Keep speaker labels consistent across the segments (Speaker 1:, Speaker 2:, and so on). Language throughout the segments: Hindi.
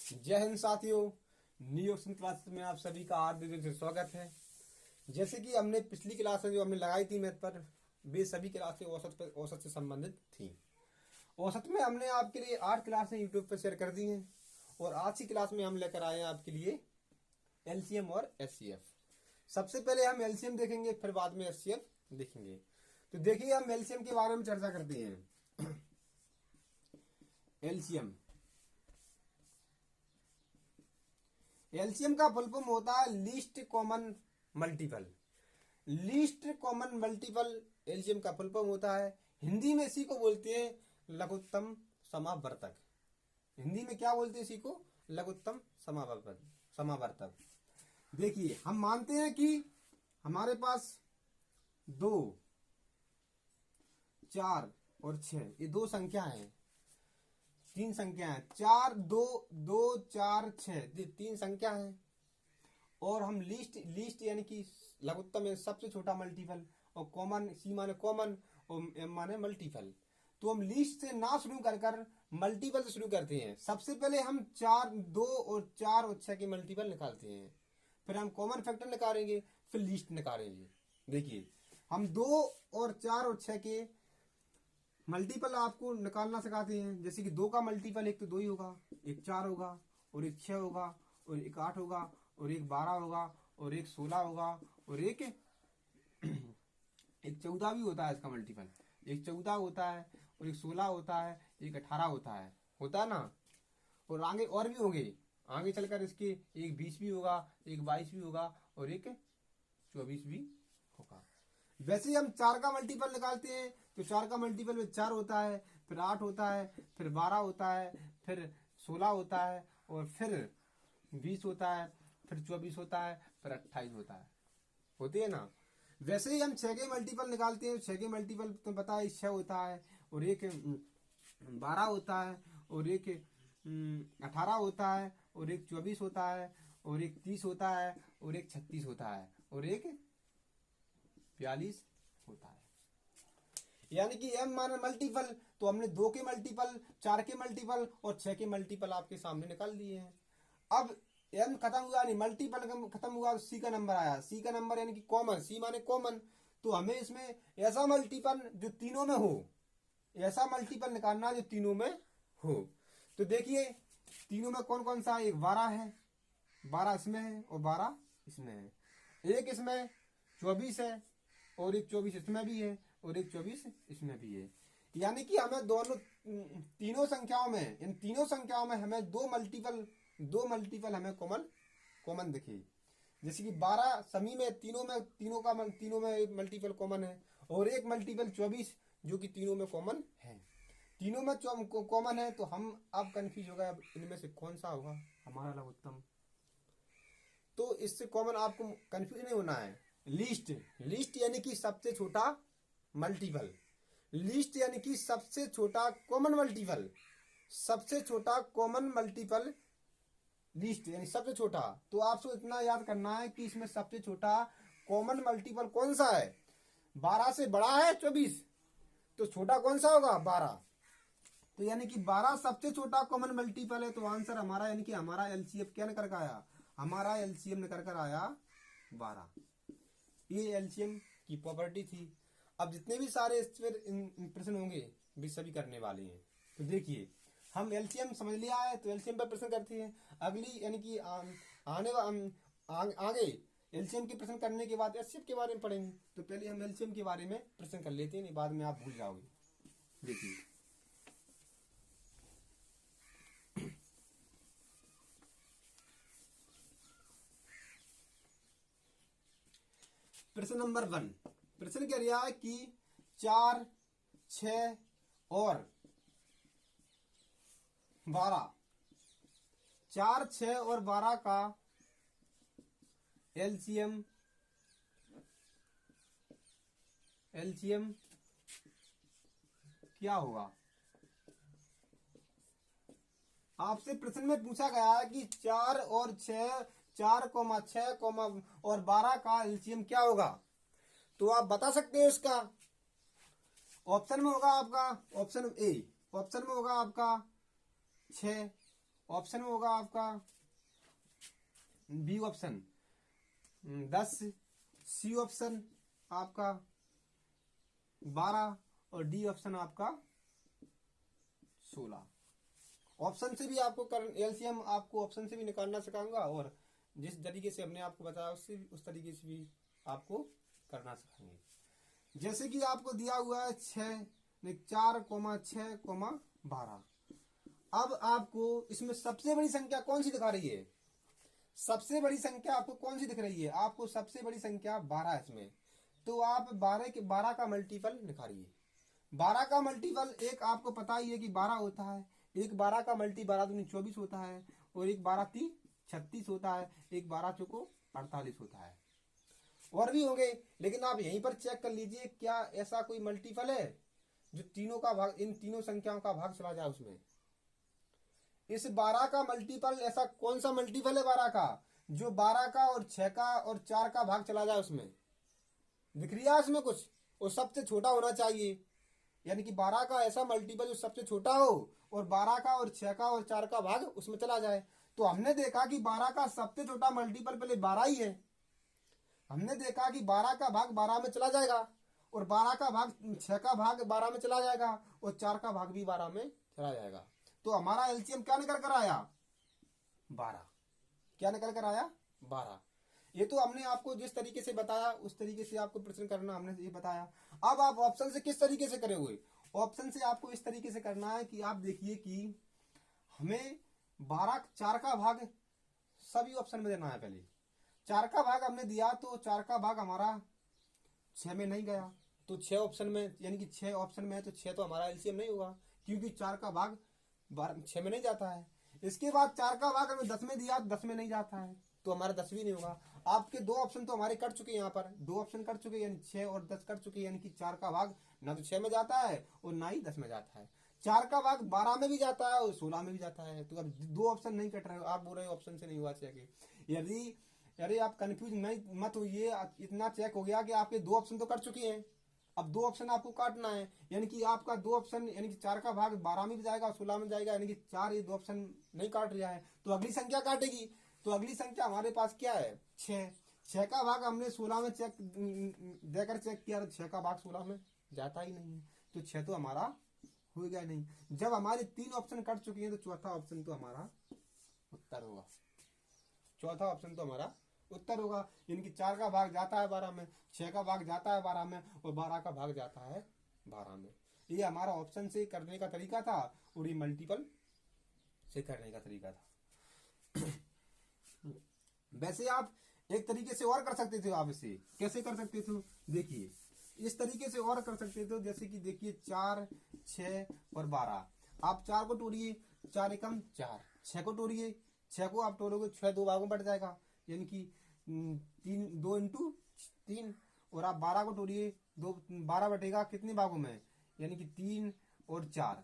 Speaker 1: जय हिंद साथियों, न्यू ऑप्शन क्लास में आप सभी का हार्दिक दिल से स्वागत है। जैसे कि हमने पिछली क्लास में जो हमने लगाई थी मैथ पर, वे सभी क्लासें औसत से संबंधित थी। औसत में हमने आपके लिए 8 क्लासें यूट्यूब पर शेयर कर दी हैं और आज की क्लास में हम लेकर आए हैं आपके लिए एलसीएम और एचसीएफ। सबसे पहले हम एलसीएम देखेंगे, फिर बाद में एचसीएफ देखेंगे। तो देखिए, हम एलसीएम के बारे में चर्चा करते हैं। एलसीएम का फुल फॉर्म होता है least common multiple. Least common multiple LCM का फुल फॉर्म होता है। हिंदी में इसी को बोलते हैं लघुत्तम समावर्तक। हिंदी में क्या बोलते हैं इसी को? लघुत्तम समावर्तक। देखिए, हम मानते हैं कि हमारे पास 2, 4 और 6 ये दो संख्या हैं, 3 संख्या है। 4, 2, 2, 4, 6 ये 3 संख्या है। और हम लीस्ट यानी कि लघुत्तम है सबसे छोटा मल्टीपल, और कॉमन, सी माने कॉमन और एम माने मल्टीपल। तो हम लीस्ट से ना शुरू कर मल्टीपल से शुरू करते हैं। सबसे पहले हम 4, 2 और 4 और 6 के मल्टीपल निकालते हैं, फिर हम कॉमन फैक्टर निकालेंगे, फिर लीस्ट निकालेंगे। देखिए, हम 2 और 4 और 6 के मल्टीपल आपको निकालना सिखाते हैं। जैसे कि 2 का मल्टीपल एक तो 2 ही होगा, एक 4 होगा, और एक 6 होगा, और एक 8 होगा, और एक 12 होगा, और एक 16 होगा, और एक 14 भी होता है। इसका मल्टीपल एक 14 होता है, और एक 16 होता है, एक 18 होता है ना। और आगे और भी होंगे, आगे चलकर इसके एक 20 भी होगा, एक 22 भी होगा, और एक 24 भी होगा। वैसे हम 4 का मल्टीपल निकालते हैं तो 4 का मल्टीपल में 4 होता है, फिर 8 होता है, फिर 12 होता है, फिर 16 होता है, और फिर 20 होता है, फिर 24 होता है, फिर 28 होता है। होते है ना। वैसे ही हम 6 के मल्टीपल निकालते हैं। 6 के मल्टीपल तो पता है 6 होता है, और एक 12 होता है, और एक 18 होता है, और एक 24 होता है, और एक 30 होता है, और एक 36 होता है, और एक 42 होता है। यानी कि m माने मल्टीपल, तो हमने 2 के मल्टीपल, 4 के मल्टीपल और 6 के मल्टीपल आपके सामने निकाल दिए हैं। अब m खत्म हुआ, नहीं मल्टीपल खत्म हुआ, तो c का नंबर आया। c का नंबर यानी कि कॉमन, c माने कॉमन। तो हमें इसमें ऐसा मल्टीपल जो तीनों में हो, ऐसा मल्टीपल निकालना जो तीनों में हो। तो देखिए, तीनों में कौन कौन सा है? एक 12 है, 12 इसमें है, और 12 इसमें है। एक इसमें 24 है, और एक 24 इसमें भी है, और एक 24 इसमें भी है। यानी कि हमें तीनों संख्याओं में, इन तीनों संख्याओं में हमें दो मल्टीपल हमें कॉमन दिखे। जैसे कि 12 समी में तीनों में एक मल्टीपल कॉमन है, और एक मल्टीपल 24 जो कि तीनों में कॉमन है। तीनों में कॉमन है, तो हम अब कंफ्यूज हो गए, अब इनमें से कौन सा होगा हमारा लघुत्तम। तो इससे कॉमन आपको कंफ्यूज नहीं होना है। लीस्ट यानी कि सबसे छोटा मल्टीपल, लीस्ट यानी कि सबसे छोटा कॉमन मल्टीपल, सबसे छोटा कॉमन मल्टीपल लीस्ट यानी सबसे छोटा। तो आपको इतना याद करना है कि इसमें सबसे छोटा कॉमन मल्टीपल कौन सा है? 12 से बड़ा है 24, तो छोटा कौन सा होगा? 12। तो यानी कि 12 सबसे छोटा कॉमन मल्टीपल है। तो आंसर हमारा, यानी कि हमारा एलसीएम क्या निकल कर आया? हमारा एलसीएम निकल कर आया 12। ये एलसीएम की प्रॉपर्टी थी। अब जितने भी सारे इस पर प्रश्न होंगे भी सभी करने वाले हैं। तो देखिए, हम एलसीएम समझ लिया है, तो एलसीएम पर प्रश्न करते हैं। अगली यानी कि आगे एलसीएम के प्रश्न करने के बाद एचसीएफ के बारे में पढ़ेंगे। तो पहले हम एलसीएम के बारे में प्रश्न कर लेते हैं, नहीं बाद में आप भूल जाओगे। देखिए, प्रश्न नंबर 1। प्रश्न क्या रहा है कि 4, 6 और 12, 4, 6 और 12 का एलसीएम क्या होगा? आपसे प्रश्न में पूछा गया है कि 4 और 6, 4,6, और 12 का एलसीएम क्या होगा? तो आप बता सकते हो इसका। ऑप्शन में होगा आपका, ऑप्शन ए, ऑप्शन में होगा आपका 6, ऑप्शन में होगा आपका बी ऑप्शन 10, सी ऑप्शन आपका 12 और डी ऑप्शन आपका 16। ऑप्शन से भी आपको एलसीएम आपको ऑप्शन से भी निकालना सिखाऊंगा और जिस तरीके से हमने आपको बताया उससे भी उस तरीके से भी आपको करना सिखाएंगे। जैसे कि आपको दिया हुआ है 4,6,12। अब आपको इसमें सबसे बड़ी संख्या कौन सी दिखा रही है? सबसे बड़ी संख्या आपको कौन सी दिख रही है? आपको सबसे बड़ी संख्या 12 है इसमें। तो आप 12 का मल्टीपल निकालिए। 12 का मल्टीपल एक आपको पता ही है कि 12 होता है। एक 12 का मल्टी 12 दूनी 24 होता है और एक 12 3 36 होता है। एक 12 चौको 48 होता है। और भी होंगे, लेकिन आप यहीं पर चेक कर लीजिए क्या ऐसा कोई मल्टीपल है जो तीनों का भाग, इन तीनों संख्याओं का भाग चला जाए उसमें। इस 12 का मल्टीपल ऐसा कौन सा मल्टीपल है 12 का जो 12 का और 6 का और 4 का भाग चला जाए उसमें? दिख रही है इसमें कुछ? और सबसे छोटा होना चाहिए, यानी कि 12 का ऐसा मल्टीपल जो सबसे छोटा हो और 12 का और 6 का और 4 का भाग उसमें चला जाए। तो हमने देखा कि 12 का सबसे छोटा मल्टीपल पहले 12 ही है। हमने देखा कि 12 का भाग 12 में चला जाएगा और 12 का भाग 6 का भाग 12 में चला जाएगा और 4 का भाग भी 12 में चला जाएगा। तो हमारा एलसीएम क्या निकल कर आया? 12। क्या निकल कर आया? 12। ये तो हमने आपको जिस तरीके से बताया उस तरीके से आपको प्रश्न करना हमने ये बताया। अब आप ऑप्शन से किस तरीके से करोगे? ऑप्शन से आपको इस तरीके से करना है कि आप देखिए कि हमें 12 4 का भाग सभी ऑप्शन में देना है। पहले 4 का भाग हमने दिया तो 4 का भाग हमारा 6 में नहीं गया, तो 6 ऑप्शन में, यानी कि 6 ऑप्शन में है तो 6 तो हमारा एलसीएम नहीं होगा क्योंकि 4 का भाग 6 में नहीं जाता है। इसके बाद 4 का भाग हमें 10 में दिया, 10 में नहीं जाता है तो हमारा 10 भी नहीं होगा। आपके 2 ऑप्शन तो हमारे कट चुके हैं, यहाँ पर 2 ऑप्शन कट चुके, यानी 6 और 10 कट चुके, यानी कि 4 का भाग ना तो 6 में जाता है और ना ही 10 में जाता है। 4 का भाग 12 में भी जाता है और 16 में भी जाता है। तो अब 2 ऑप्शन नहीं कट रहे हो, आप बोल रहे हो ऑप्शन से नहीं हुआ चेक। यदि अरे आप कंफ्यूज नहीं मत होइए, इतना चेक हो गया कि आपके 2 ऑप्शन तो कट चुके हैं। अब 2 ऑप्शन आपको काटना है, यानी कि आपका 2 ऑप्शन, यानी कि 4 का भाग 12 में भी जाएगा और 16 में जाएगा, यानी कि 4 ये 2 ऑप्शन नहीं काट रहा है तो अगली संख्या काटेगी। तो अगली संख्या हमारे पास क्या है? 6। 6 का भाग हमने 16 में चेक देकर चेक किया तो 6 का भाग 16 में जाता ही नहीं है, तो 6 तो हमारा हो गया नहीं। जब हमारे 3 ऑप्शन कट चुके हैं तो चौथा ऑप्शन तो हमारा उत्तर होगा। चौथा ऑप्शन तो हमारा उत्तर होगा, यानी कि 4 का भाग जाता है 12 में, 6 का भाग जाता है 12 में और 12 का भाग जाता है 12 में। ये हमारा ऑप्शन से करने का तरीका था और ये मल्टीपल से करने का तरीका था। वैसे आप एक तरीके से और कर सकते थे। आप इसे कैसे कर सकते थे? देखिए इस तरीके से और कर सकते थे, जैसे कि देखिए 4, 6 और 12। आप 4 को तोड़िए, 4 एकम 4। 6 को तोड़िए, 6 को आप तोड़ोगे 6 2 भागों में बढ़ जाएगा, यानी कि 2 इंटू 3। और आप 12 को तोड़िए, 12 बटेगा कितने भागों में, यानी कि 3 और 4,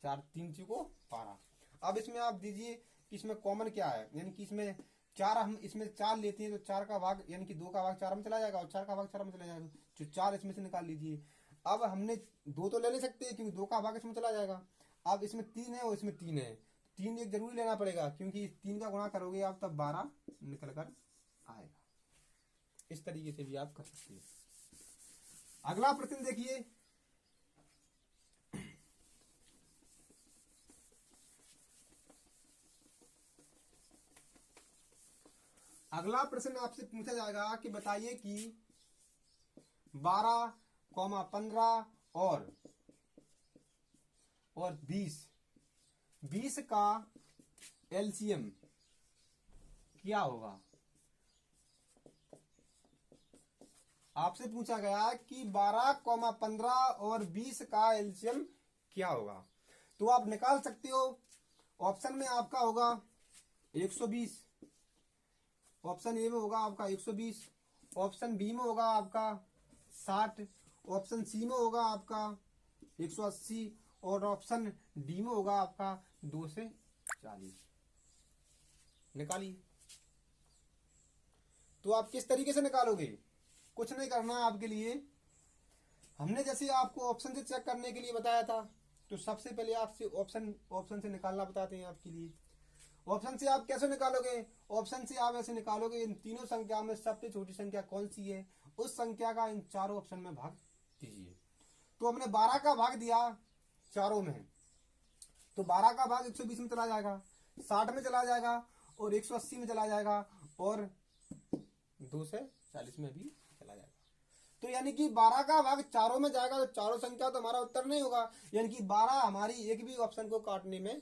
Speaker 1: 3 को 12। अब इसमें आप दीजिए कि इसमें कॉमन क्या है, यानी कि इसमें 4, हम इसमें 4 लेते हैं तो 4 का भाग, यानी कि 2 का भाग 4 में चला जाएगा और 4 का भाग 4 में चला जाएगा, तो 4 इसमें से निकाल लीजिए। अब हमने 2 तो ले नहीं सकते क्योंकि 2 का भाग इसमें चला जाएगा। अब इसमें 3 है और इसमें 3 है, 3 एक जरूरी लेना पड़ेगा क्योंकि 3 का गुणा करोगे आप तब 12 निकल कर आएगा। इस तरीके से भी आप कर सकते हैं। अगला प्रश्न देखिए, अगला प्रश्न आपसे पूछा जाएगा कि बताइए कि 12, 15 और 20 का एलसीएम क्या होगा। आपसे पूछा गया कि 12, 15 और 20 का एलसीएम क्या होगा। तो आप निकाल सकते हो। ऑप्शन में आपका होगा 120, ऑप्शन ए में होगा आपका 120, ऑप्शन बी में होगा आपका 60, ऑप्शन सी में होगा आपका 180 और ऑप्शन डी में होगा आपका 2 से 40। निकालिए। तो आप किस तरीके से निकालोगे? कुछ नहीं करना है आपके लिए। हमने जैसे आपको ऑप्शन से चेक करने के लिए बताया था, तो सबसे पहले आपसे ऑप्शन से निकालना बताते हैं आपके लिए। ऑप्शन से आप कैसे निकालोगे? ऑप्शन से आप ऐसे निकालोगे, इन तीनों संख्या में सबसे छोटी संख्या कौन सी है, उस संख्या का इन चारों ऑप्शन में भाग दीजिए। तो हमने 12 का भाग दिया चारों में, तो 12 का भाग 120 में चला जाएगा, 60 में चला जाएगा और 180 में चला जाएगा और 2 से 40 में भी चला जाएगा। तो यानी कि 12 का भाग चारों में जाएगा, तो चारों संख्या तो हमारा उत्तर नहीं होगा, यानी कि 12 हमारी एक भी ऑप्शन को काटने में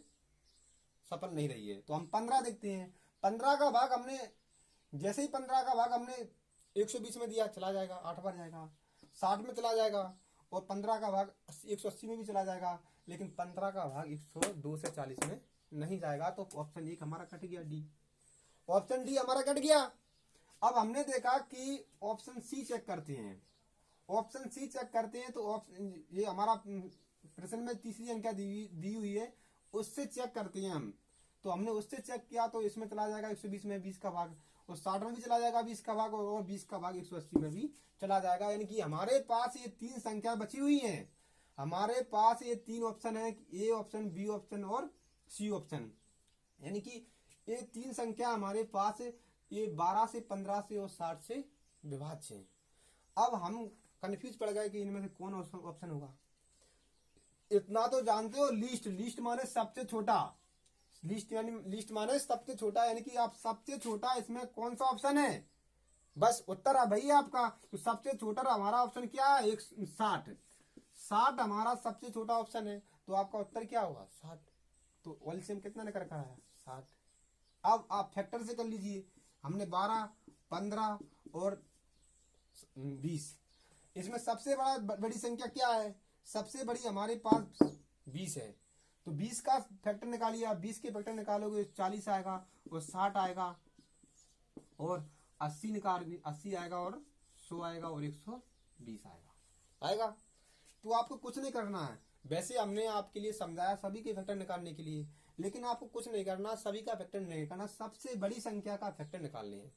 Speaker 1: सफल नहीं रही है। तो हम 15 देखते हैं। 15 का भाग हमने जैसे ही 15 का भाग हमने 120 में दिया, चला जाएगा, 8 बार जाएगा, 60 में चला जाएगा और 15 का भाग 180 में भी चला जाएगा, लेकिन 15 का भाग 102 से 40 में नहीं जाएगा। तो ऑप्शन 1 हमारा कट गया, डी। ऑप्शन डी हमारा कट गया। अब हमने देखा कि ऑप्शन सी चेक करते हैं। ऑप्शन सी चेक करते हैं तो ये हमारा प्रश्न में तीसरी संख्या दी हुई है, उससे चेक करते हैं हम। तो हमने उससे चेक किया तो इसमें चला जाएगा 120 में 20 का भाग, और 60 में भी चला जाएगा 20 का भाग, और 20 का भाग 180 में भी चला जाएगा। यानी कि हमारे पास ये 3 संख्या बची हुई है। हमारे पास ये 3 ऑप्शन है, ए ऑप्शन, बी ऑप्शन और सी ऑप्शन। यानी कि ये 3 संख्या हमारे पास, ये 12 से, 15 से और 60 से विभाज्य है। अब हम कंफ्यूज पड़ गए कि इनमें से कौन ऑप्शन होगा। इतना तो जानते हो, लीस्ट, लीस्ट माने सबसे छोटा, लीस्ट यानी लीस्ट माने सबसे छोटा, यानी कि आप सबसे छोटा इसमें कौन सा ऑप्शन है, बस उत्तर है भाई आपका। तो सबसे छोटा हमारा ऑप्शन क्या है, 60। 60 हमारा सबसे छोटा ऑप्शन है, तो आपका उत्तर क्या होगा, 60। तो एलसीएम कितना निकल कर आया, 60। अब आप फैक्टर से कर लीजिए। हमने 12, 15 और 20, इसमें सबसे बड़ी संख्या क्या है, सबसे बड़ी हमारे पास 20 है। तो 20 का फैक्टर निकालिए आप, 20 के फैक्टर निकालोगे 40 आएगा और 60 आएगा और 80 आएगा और 100 आएगा और 120 आएगा। तो आपको कुछ नहीं करना है। वैसे हमने आपके लिए समझाया सभी के फैक्टर निकालने के लिए, लेकिन आपको कुछ नहीं करना, सभी का फैक्टर नहीं करना, सबसे बड़ी संख्या का फैक्टर निकालने हैं।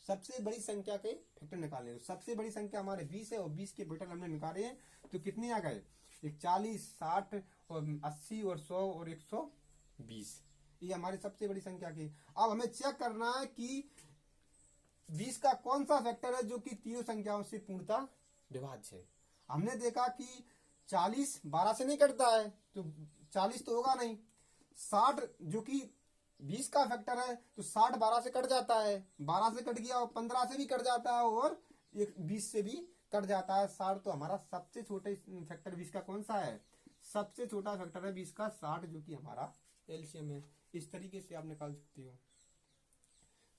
Speaker 1: सबसे बड़ी संख्या के फैक्टर निकालने हैं। सबसे बड़ी संख्या हमारे 20 है और 20 के फैक्टर हमने निकाले हैं, तो कितने आ गए, 40, 60 और 80 और 100 और 120। ये हमारी सबसे बड़ी संख्या की। अब हमें चेक करना है कि 20 का कौन सा फैक्टर है जो कि तीनों संख्याओं से पूर्णतः विभाज्य है। हमने देखा कि 40 12 से नहीं कटता है, तो 40 तो होगा नहीं। 60 जो कि 20 का फैक्टर है, तो 60 12 से कट जाता है, 12 से कट गया और 15 से भी कट जाता है और 20 से भी कट जाता है। 60 तो हमारा सबसे छोटे फैक्टर 20 का कौन सा है, सबसे छोटा फैक्टर है 20 का 60, जो कि हमारा एलसीएम है। इस तरीके से आप निकाल सकते हो।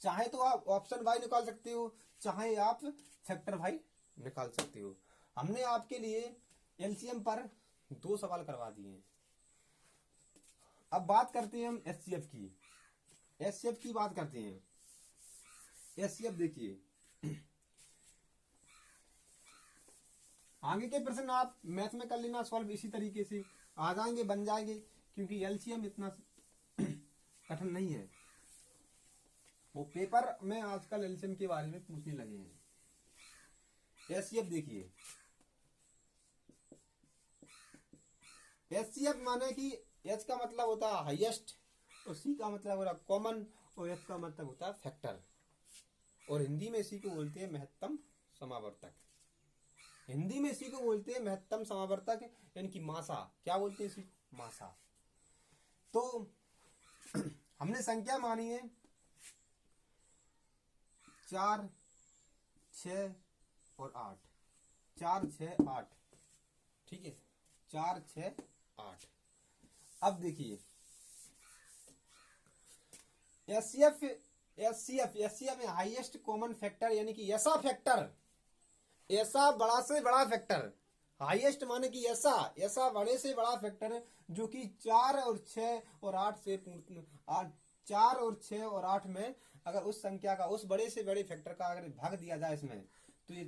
Speaker 1: चाहे तो आप ऑप्शन वाई निकाल सकते हो, चाहे आप फैक्टर वाई निकाल सकते हो। हमने आपके लिए एलसीएम पर 2 सवाल करवा दिए हैं। अब बात करते हैं हम एचसीएफ की। एचसीएफ की बात करते हैं। एचसीएफ देखिए, आगे के प्रश्न आप मैथ में कर लेना सॉल्व, इसी तरीके से आ जाएंगे, बन जाएंगे, क्योंकि एलसीएम इतना कठिन नहीं है। वो पेपर में आजकल एलसीएम के बारे में पूछने लगे हैं। एचसीएफ देखिए, एचसीएफ माने कि एच का मतलब होता है हाईएस्ट और सी का मतलब होता है कॉमन और एफ का मतलब होता है फैक्टर, और हिंदी में इसी को बोलते हैं महत्तम समावर्तक। हिंदी में इसी को बोलते हैं महत्तम समावर्तक, यानी कि मासा। क्या बोलते हैं इसी, मासा। तो हमने संख्या मानी है 4, 6 और 8। 4, 6, 8, ठीक है, 4, 6, 8। अब देखिए एचसीएफ में हाईएस्ट कॉमन फैक्टर, यानी कि ऐसा फैक्टर, ऐसा बड़ा से बड़ा फैक्टर, हाईएस्ट माने कि ऐसा बड़े से बड़ा फैक्टर जो कि 4 और 6 और 8 से 4 और 6 और 8 में अगर उस संख्या का, उस बड़े से बड़े फैक्टर का अगर भाग दिया जाए इसमें, तो ये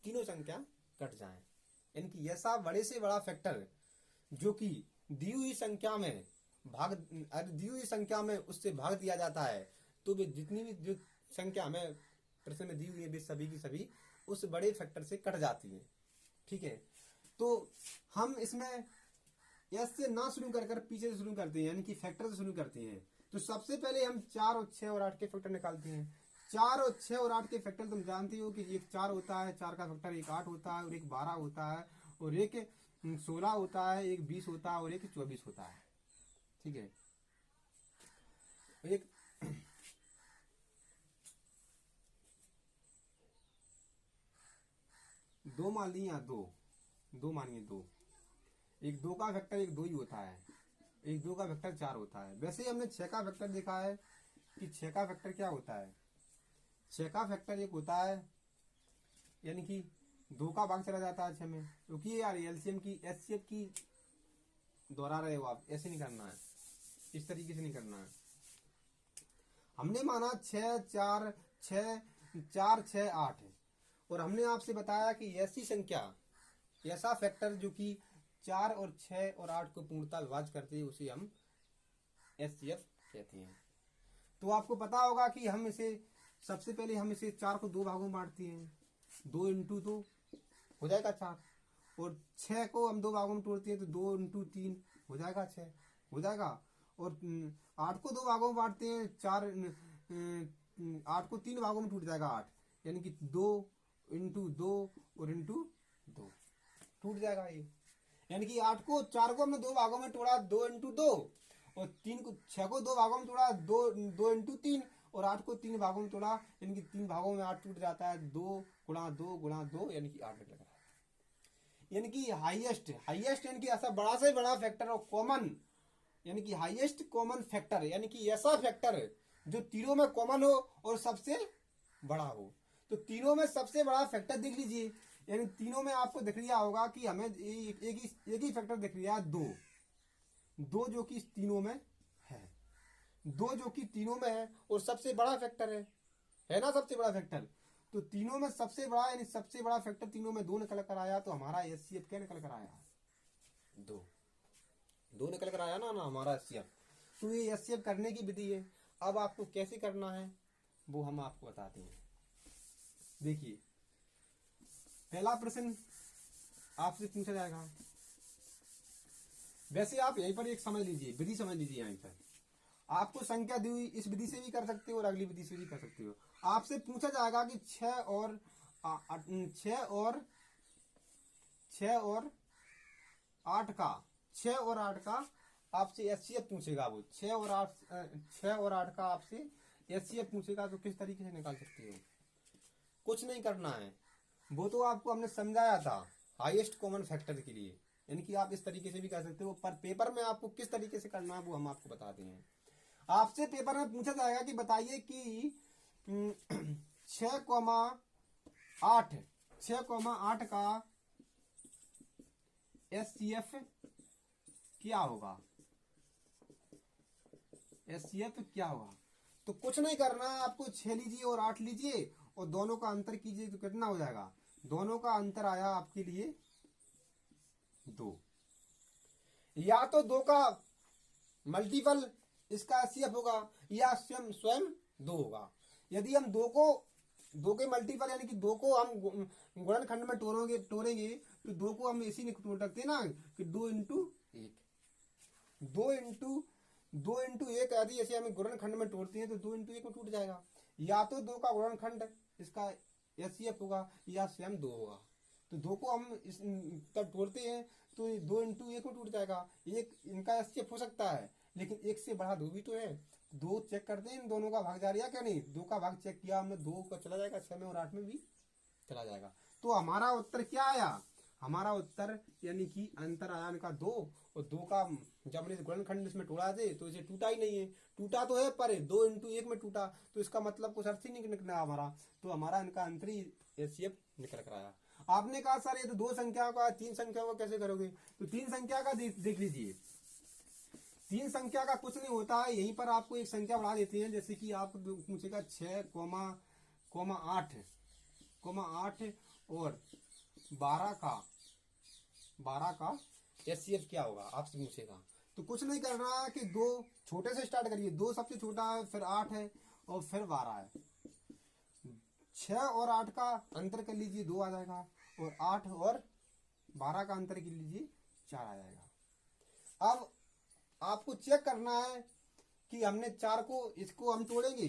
Speaker 1: तीनों संख्या कट जाए। यानी कि ऐसा बड़े से बड़ा फैक्टर जो कि दी हुई संख्या में उससे भाग दिया जाता है, तो वे जितनी भी जो संख्या हमें प्रश्न में दी हुई है, वे सभी की सभी उस बड़े फैक्टर से कट जाती है। ठीक है, तो हम इसमें एस से ना शुरू कर पीछे से शुरू करते हैं, यानी कि फैक्टर से शुरू करते हैं। तो सबसे पहले हम 4 और 6 और 8 के फैक्टर निकालते हैं। 4 और 6 और 8 के फैक्टर तुम जानते हो कि एक 4 होता है, 4 का फैक्टर एक 8 होता है, और एक 12 होता है, और एक 16 होता है, एक 20 होता है, और एक 24 होता है। ठीक है, एक दो मान ली, यहाँ दो मानिए, दो, एक 2 का वेक्टर एक 2 ही होता है, एक 2 का वेक्टर 4 होता है। वैसे ही हमने 6 का वेक्टर देखा है कि 6 का वेक्टर क्या होता है। 6 का वेक्टर एक होता है, यानी कि 2 का भाग चला जाता है 6 में, क्योंकि यार एलसीएम की एचसीएफ की दोहरा रहे हो आप, ऐसे नहीं करना है, इस तरीके से नहीं करना है। हमने माना 6 4 6 4 6 8, और हमने आपसे बताया कि ऐसी संख्या, ऐसा फैक्टर जो कि 4 और 6 और 8 को पूर्णतः विभाज्य करते हैं, उसे हम एचसीएफ कहते हैं। तो आपको पता होगा कि हम इसे सबसे पहले हम इसे 4 को 2 भागों में बांटते हैं, 2 इंटू 2 हो जाएगा 4, और 6 को हम 2 भागों में तोड़ते हैं तो 2 इंटू 3 हो जाएगा 6 हो जाएगा, और 8 को 2 भागों में बांटते हैं, 8 को 3 भागों में टूट जाएगा 8, यानी कि 2 इंटू 2 और इंटू 2 टूट जाएगा ये। यानी कि 8 को 4 को हमने 2 भागों में तोड़ा, 2 इंटू 2, और 6 को 2 भागों में तोड़ा, 2 इंटू 3, और 8 को 3 भागों में तोड़ा, यानी कि 3 भागों में 8 टूट जाता है, 2 गुणा 2 गुणा 2, यानी कि 8 निकल रहा है। यानी कि हाईएस्ट यानी कि ऐसा बड़ा से बड़ा फैक्टर और कॉमन, यानी कि हाईएस्ट कॉमन फैक्टर, यानी कि ऐसा फैक्टर जो तीनों में कॉमन हो और सबसे बड़ा हो। तो तीनों में सबसे बड़ा फैक्टर देख लीजिए, यानी तीनों में आपको दिख रहा होगा कि हमें एक ही फैक्टर दिख रहा है, दो जो कि तीनों में है, 2 जो कि तीनों में है, और सबसे बड़ा फैक्टर है ना, सबसे बड़ा फैक्टर। तो तीनों में सबसे बड़ा, यानी सबसे बड़ा फैक्टर तीनों में 2 निकल कर आया, तो हमारा एचसीएफ क्या निकल कर आया, 2 निकल कर आया ना हमारा एचसीएफ। तो ये एचसीएफ करने की विधि है। अब आपको कैसे करना है वो हम आपको बताते हैं। देखिए, पहला प्रश्न आपसे पूछा जाएगा, वैसे आप यहीं पर एक समझ लीजिए, विधि समझ लीजिए। यहीं पर आपको संख्या दी हुई, इस विधि से भी कर सकते हो और अगली विधि से भी कर सकते हो। आपसे पूछा जाएगा कि 6 और 8 का आपसे एचसीएफ पूछेगा। वो 6 और 8 का आपसे एचसीएफ पूछेगा, तो किस तरीके से निकाल सकते हो। कुछ नहीं करना है, वो तो आपको हमने समझाया था हाईएस्ट कॉमन फैक्टर के लिए, यानी कि आप इस तरीके से भी कर सकते हो, पर पेपर में आपको किस तरीके से करना है वो हम आपको बताते हैं। आपसे पेपर में पूछा जाएगा कि बताइए कि 6,8 का एचसीएफ क्या होगा, एचसीएफ क्या होगा। तो कुछ नहीं करना है आपको, 6 लीजिए और 8 लीजिए और दोनों का अंतर कीजिए, तो कितना हो जाएगा। दोनों का अंतर आया आपके लिए 2, या तो 2 का मल्टीपल इसका एचसीएफ होगा, या स्वयं 2 होगा। यदि हम 2 के मल्टीपल, यानी कि 2 को हम गुणनखंड में तोड़ेंगे, तो 2 को हम ऐसे नहीं तोड़ सकते ना कि 2 इंटू 1, 2 इंटू 1, यदि ऐसे हमें गुणनखंड में तोड़ते हैं तो 2 इंटू 1 में टूट जाएगा। या तो 2 का गुणनखंड इसका एचसीएफ होगा, या स्वयं 2 होगा। तो 2 को हम तब तोड़ते हैं तो 2 इंटू 1 में टूट जाएगा। एक इनका एचसीएफ हो सकता है, लेकिन 1 से बड़ा 2 भी तो है। 2 चेक करते हैं, इन दोनों का भाग जा रहा है क्या नहीं। 2 का भाग चेक किया हमने, 2 का चला जाएगा, 6 में और 8 में भी चला जाएगा। तो हमारा उत्तर क्या आया, हमारा उत्तर यानी कि अंतर आया इनका 2, और 2 का जब हमने गुणनखंड इसमें तोड़ा थे तो इसे टूटा ही नहीं है, टूटा तो है पर 2 इंटू 1 में टूटा, तो इसका मतलब कुछ अर्थ ही नहीं निकला हमारा। तो हमारा इनका अंतर ही एचसीएफ निकल कर आया। आपने कहा सर ये तो 2 संख्या का, 3 संख्या को कैसे करोगे। तो 3 संख्या का देख लीजिए। 3 संख्या का कुछ नहीं होता है, यहीं पर आपको एक संख्या बढ़ा देते हैं। जैसे कि आप पूछेगा 6,8 और 12 का एचसीएफ क्या होगा आपसे पूछेगा। तो कुछ नहीं करना है कि 2 छोटे से स्टार्ट करिए, 2 सबसे छोटा है, फिर 8 है और फिर 12 है। 6 और 8 का अंतर कर लीजिए, 2 आ जाएगा, और 8 और 12 का अंतर कर लीजिए, 4 आ जाएगा। अब आपको चेक करना है कि हमने 4 को, इसको हम तोड़ेंगे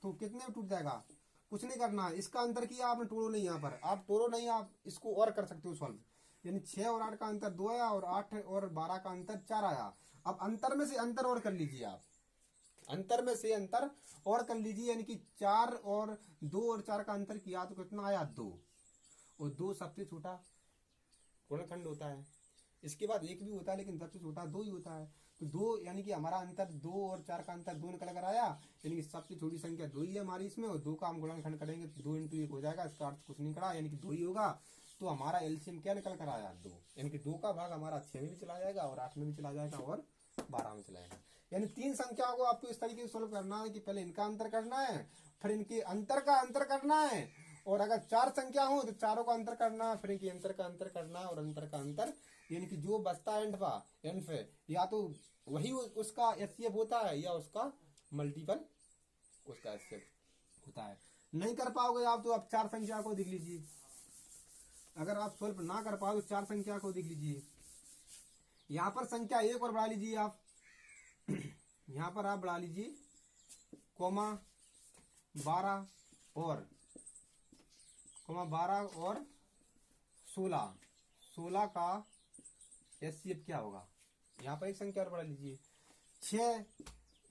Speaker 1: तो कितने में टूट जाएगा, कुछ नहीं करना है, इसका अंतर किया आपने, तोड़ो नहीं, यहाँ पर आप तोड़ो नहीं, आप इसको और कर सकते हो सॉल्व। यानी 6 और 8 का अंतर 2 आया और 8 और 12 का अंतर 4 आया। अब अंतर में से अंतर और कर लीजिए आप, अंतर में से अंतर और कर लीजिए, यानी कि 4 और 2 और 4 का अंतर किया तो कितना आया 2, और 2 सबसे छोटा गुणनखंड होता है। इसके बाद 1 भी होता है लेकिन सबसे छोटा 2 ही होता है। तो 2 यानी कि हमारा अंतर 2 और 4 का अंतर 2 निकल कर आया, यानी कि सबसे छोटी संख्या 2 ही है हमारी इसमें, और 2 का हम गुणनखंड करेंगे तो 2 इंटू 1 हो जाएगा, इसका अर्थ कुछ नहीं करा, यानी कि 2 ही होगा। तो हमारा एलसीएम क्या निकल कर आया 2, यानी कि 2 का भाग हमारा 6 में भी चला जाएगा और 8 में भी चला जाएगा और 12 में चला जाएगा। यानी 3 संख्याओं को आपको इस तरीके से सोल्व करना है कि पहले इनका अंतर करना है, फिर इनके अंतर का अंतर करना है, और अगर 4 संख्या हो तो चारों का अंतर करना, फिर इनके अंतर का अंतर करना और अंतर का अंतर, यानी कि जो बचता है एंड पे या तो वही उसका एचसीएफ होता है या उसका मल्टीपल उसका एचसीएफ होता है। नहीं कर पाओगे आप तो आप 4 संख्या को देख लीजिए, अगर आप सोल्व ना कर पाओ तो 4 संख्या को देख लीजिए। यहाँ पर संख्या 1 और बढ़ा लीजिए आप, यहाँ पर आप बढ़ा लीजिए कोमा 12 और 16 का एचसीएफ क्या होगा। यहाँ पर एक संख्या और बढ़ा लीजिए, 6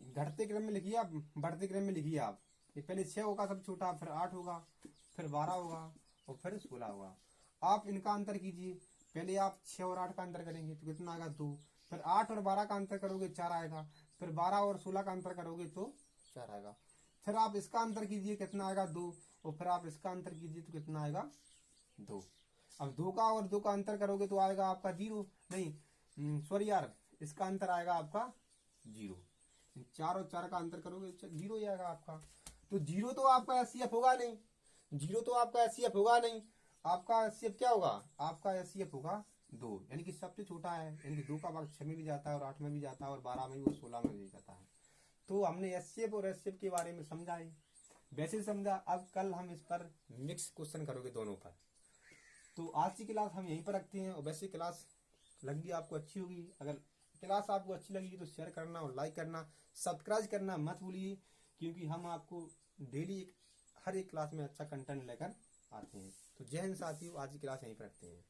Speaker 1: घटते क्रम में लिखिए आप, बढ़ते क्रम में लिखिए आप, ये पहले 6 होगा सब छोटा, फिर 8 होगा, फिर 12 होगा और फिर 16 होगा। आप इनका अंतर कीजिए, पहले आप 6 और 8 का अंतर करेंगे तो कितना आएगा 2, फिर 8 और 12 का अंतर करोगे 4 आएगा, फिर 12 और 16 का अंतर करोगे तो 4 आएगा, फिर आप इसका अंतर कीजिए कितना आएगा 2, और फिर आप इसका अंतर कीजिए तो कितना आएगा 2। अब 2 का और 2 का अंतर करोगे तो आएगा आपका 0, नहीं सॉरी यार, इसका अंतर आएगा आपका 0, 4 और 4 का अंतर करोगे 0 ही आएगा आपका। तो 0 तो आपका एचसीएफ होगा नहीं, 0 तो आपका एचसीएफ होगा नहीं, आपका एचसीएफ क्या होगा, आपका एचसीएफ होगा 2, यानी कि सबसे छोटा है, यानी कि 2 का भाग 6 में भी जाता है और 8 में भी जाता है और 12 में भी और 16 में भी जाता है। तो हमने एचसीएफ और एचसीएफ के बारे में समझा है, वैसे समझा। अब कल हम इस पर मिक्स क्वेश्चन करोगे दोनों पर। तो आज की क्लास हम यहीं पर रखते हैं, और वैसे क्लास लगी आपको अच्छी होगी, अगर क्लास आपको अच्छी लगी तो शेयर करना और लाइक करना, सब्सक्राइब करना मत भूलिए, क्योंकि हम आपको डेली हर एक क्लास में अच्छा कंटेंट लेकर आते हैं। तो जय हिंद साथियों, आज की क्लास यहीं पर रखते हैं।